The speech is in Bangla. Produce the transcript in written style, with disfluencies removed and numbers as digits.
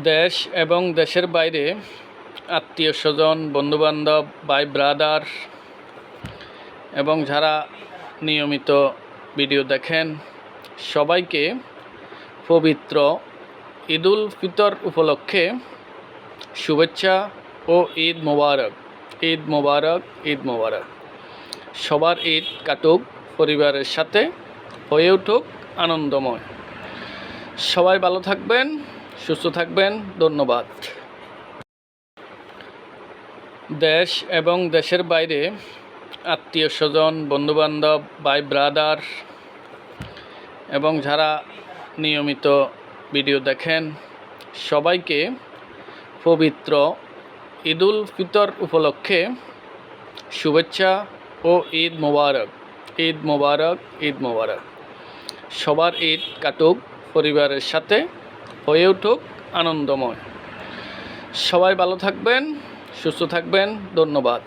দেশ এবং দেশের বাইরে আত্মীয়স্বজন, বন্ধুবান্ধব, ভাই ব্রাদার এবং যারা নিয়মিত ভিডিও দেখেন সবাইকে পবিত্র ঈদুল ফিতর উপলক্ষে শুভেচ্ছা ও ঈদ মোবারক। ঈদ মোবারক, ঈদ মোবারক। সবার ঈদ কাটুক পরিবারের সাথে, হয়ে উঠুক আনন্দময়। সবাই ভালো থাকবেন, সুস্থ থাকবেন। ধন্যবাদ। দেশ এবং দেশের বাইরে আত্মীয়স্বজন, বন্ধুবান্ধব, ভাই ব্রাদার এবং যারা নিয়মিত ভিডিও দেখেন সবাইকে পবিত্র ঈদুল ফিতর উপলক্ষে শুভেচ্ছা ও ঈদ মোবারক। ঈদ মোবারক, ঈদ মোবারক। সবার ঈদ কাটুক পরিবারের সাথে, হয়ে উঠুক আনন্দময়। সবাই ভালো থাকবেন, সুস্থ থাকবেন। ধন্যবাদ।